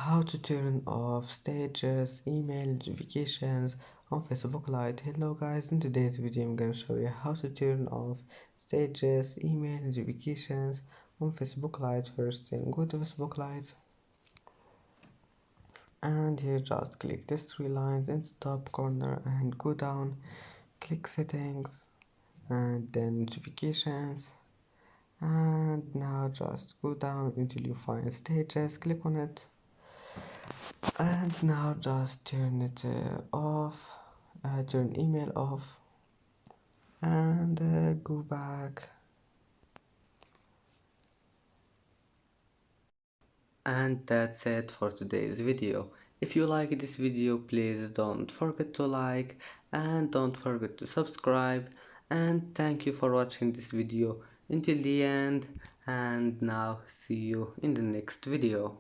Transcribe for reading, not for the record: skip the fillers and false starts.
how to turn off status email notifications on Facebook Lite. Hello guys, in today's video I'm gonna show you how to turn off status email notifications on Facebook Lite. First thing, go to Facebook Lite and here just click these three lines in the top corner and go down, click settings and then notifications, and now just go down until you find status, click on it, and now just turn it off, turn email off, and go back. And that's it for today's video. If you like this video, please don't forget to like and don't forget to subscribe, and thank you for watching this video until the end, and now see you in the next video.